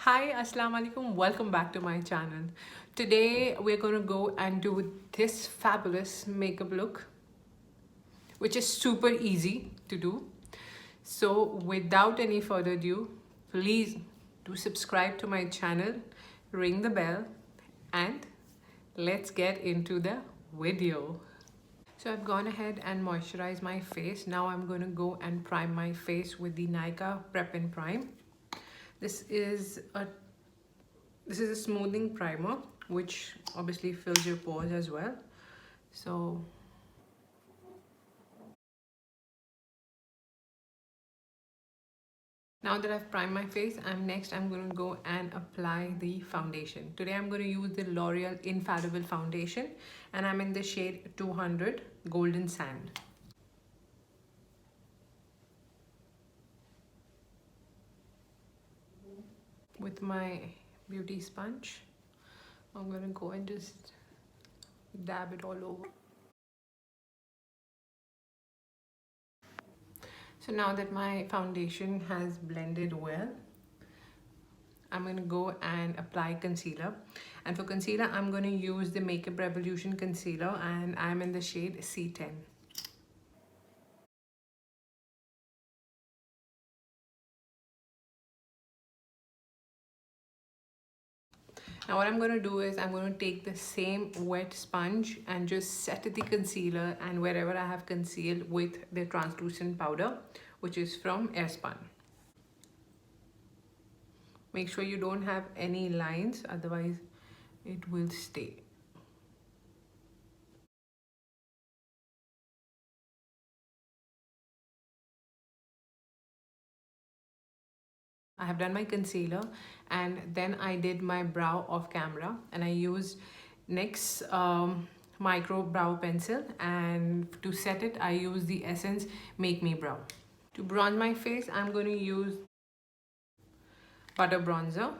Hi, Assalamualaikum. Welcome back to my channel. Today we're going to go and do this fabulous makeup look, which is super easy to do. So without any further ado, please do subscribe to my channel, ring the bell, and let's get into the video. So I've gone ahead and moisturized my face. Now I'm going to go and prime my face with the Nykaa Prep and Prime. This is a smoothing primer, which obviously fills your pores as well. So now that I've primed my face, I'm going to go and apply the foundation. Today I'm going to use the L'Oreal Infallible foundation, and I'm in the shade 200 Golden Sand. With my beauty sponge, I'm going to go and just dab it all over. So now that my foundation has blended well, I'm going to go and apply concealer. And for concealer, I'm going to use the Makeup Revolution concealer, and I'm in the shade C10. Now what I'm going to do is I'm going to take the same wet sponge and just set the concealer and wherever I have concealed with the translucent powder, which is from Airspun. Make sure you don't have any lines, otherwise it will stay. I have done my concealer and then I did my brow off camera, and I used NYX micro brow pencil, and to set it I use the Essence Make Me Brow. To bronze my face, I'm going to use butter bronzer.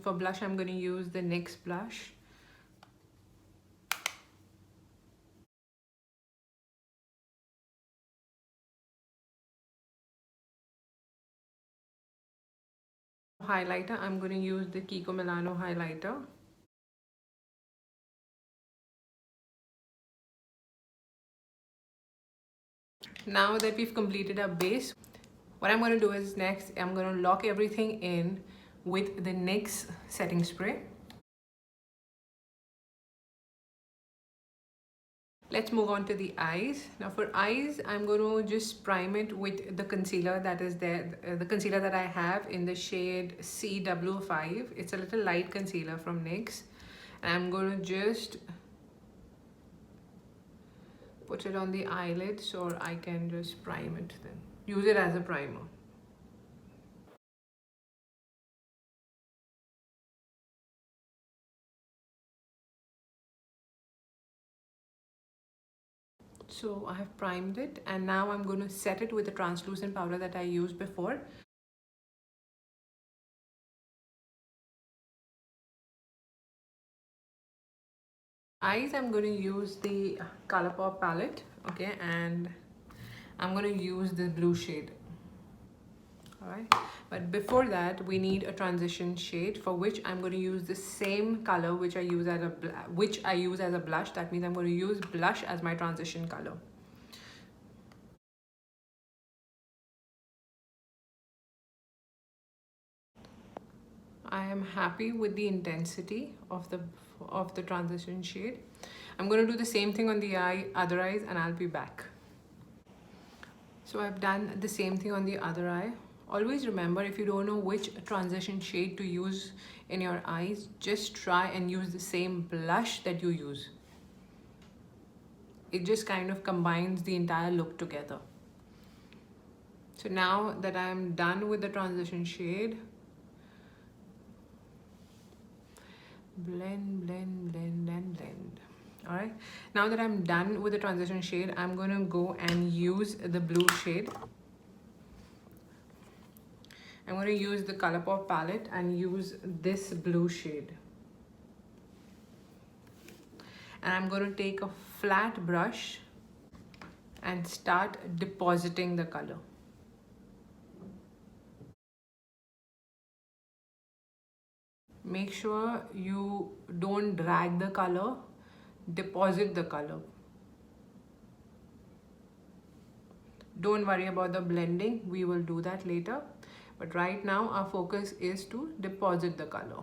For blush, I'm going to use the NYX blush. Highlighter, I'm going to use the Kiko Milano highlighter. Now that we've completed our base, what I'm going to do is next, I'm going to lock everything in with the NYX setting spray. Let's move on to the eyes. Now for eyes, I'm going to just prime it with the concealer that is there, the concealer that I have in the shade CW5. It's a little light concealer from NYX. And I'm going to just put it on the eyelid so I can just prime it then. Use it as a primer. So I have primed it, and now I'm going to set it with the translucent powder that I used before. Eyes, I'm going to use the ColourPop palette, okay, and I'm going to use the blue shade. Alright, but before that we need a transition shade, for which I'm going to use the same color which I use as a blush. That means I'm going to use blush as my transition color. I am happy with the intensity of the transition shade. I'm going to do the same thing on the other eyes, and I'll be back. So I've done the same thing on the other eye. Always remember, if you don't know which transition shade to use in your eyes, just try and use the same blush that you use. It just kind of combines the entire look together. So now that I'm done with the transition shade, blend, blend, blend, and blend. Alright, now that I'm done with the transition shade, I'm going to go and use the blue shade. I'm going to use the ColourPop palette and use this blue shade. And I'm going to take a flat brush and start depositing the color. Make sure you don't drag the color, deposit the color. Don't worry about the blending, we will do that later. But right now our focus is to deposit the color.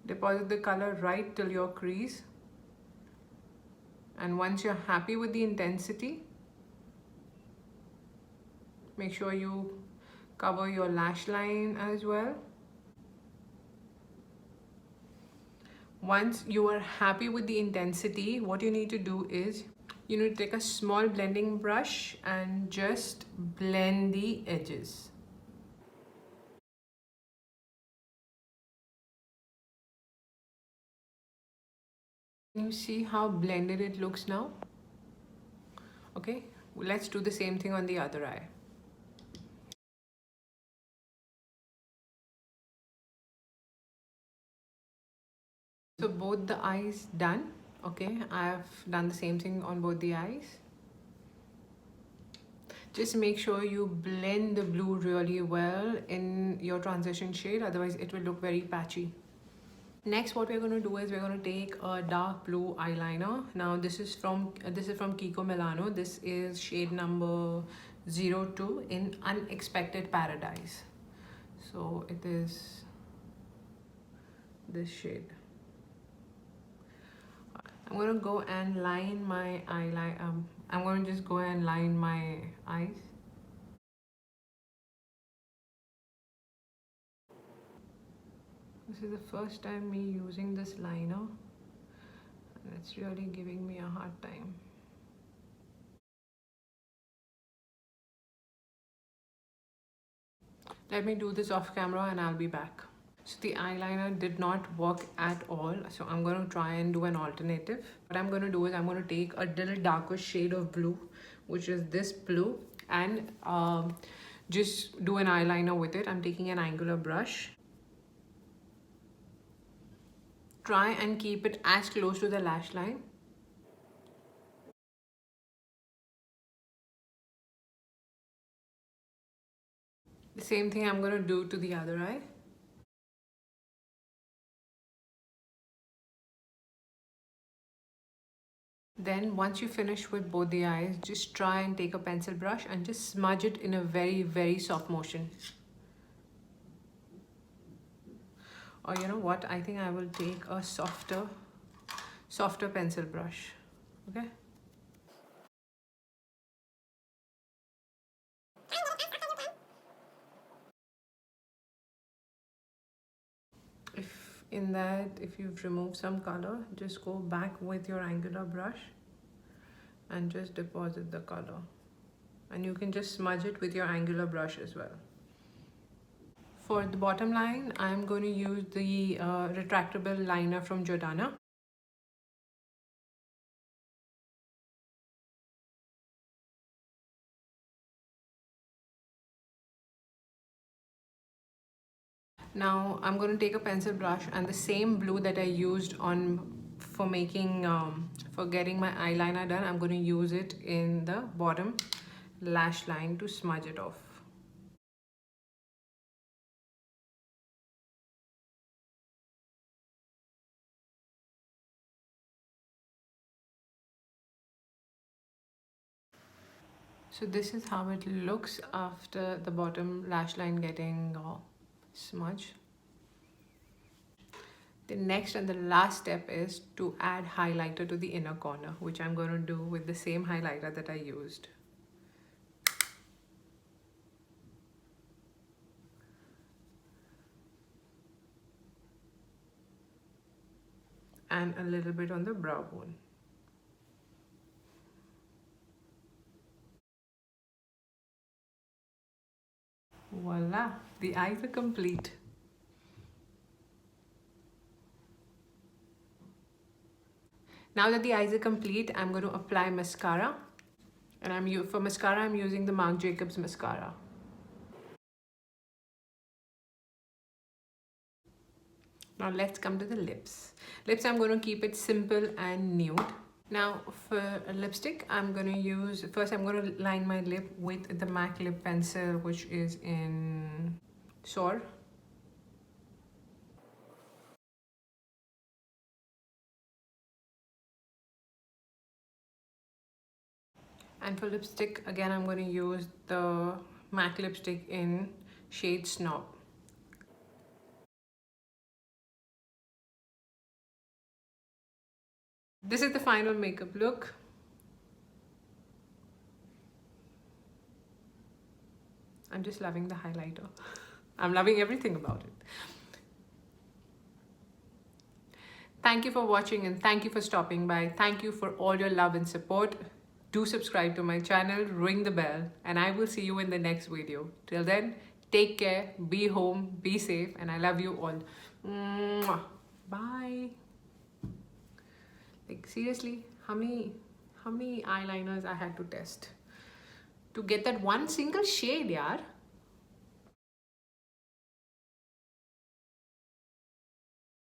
Deposit the color right till your crease. And once you're happy with the intensity, make sure you cover your lash line as well. Once you are happy with the intensity, what you need to do is you need to take a small blending brush and just blend the edges. Can you see how blended it looks now? Okay, let's do the same thing on the other eye. So both the eyes done. Okay, I have done the same thing on both the eyes. Just make sure you blend the blue really well in your transition shade, otherwise it will look very patchy. Next, what we're going to do is we're going to take a dark blue eyeliner. Now this is from Kiko Milano. This is shade number 02 in Unexpected Paradise. So it is this shade. I'm going to go and line my eyeliner. I'm going to just go and line my eyes. This is the first time me using this liner and it's really giving me a hard time. Let me do this off camera and I'll be back. So the eyeliner did not work at all, so I'm going to try and do an alternative. What I'm going to do is I'm going to take a little darker shade of blue, which is this blue, and just do an eyeliner with it. I'm taking an angular brush. Try and keep it as close to the lash line. The same thing I'm going to do to the other eye. Then once you finish with both the eyes, just try and take a pencil brush and just smudge it in a very, very soft motion. Or you know what, I think I will take a softer pencil brush. Okay. If you've removed some color, just go back with your angular brush and just deposit the color. And you can just smudge it with your angular brush as well. For the bottom line, I'm going to use the retractable liner from Jordana. Now I'm going to take a pencil brush and the same blue that I used for getting my eyeliner done, I'm going to use it in the bottom lash line to smudge it off. So this is how it looks after the bottom lash line getting smudged. The next and the last step is to add highlighter to the inner corner, which I'm going to do with the same highlighter that I used. And a little bit on the brow bone. Voila, the eyes are complete. Now that the eyes are complete, I'm going to apply mascara. And for mascara, I'm using the Marc Jacobs mascara. Now let's come to the lips. Lips, I'm going to keep it simple and nude. Now for a lipstick, I'm going to use, first I'm going to line my lip with the MAC lip pencil, which is in Dore. And for lipstick, again, I'm going to use the MAC lipstick in shade Snob. This is the final makeup look. I'm just loving the highlighter. I'm loving everything about it. Thank you for watching and thank you for stopping by. Thank you for all your love and support. Do subscribe to my channel, ring the bell, and I will see you in the next video. Till then, take care, be home, be safe, and I love you all. Mwah. Bye. Like seriously, how many eyeliners I had to test to get that one single shade, yaar?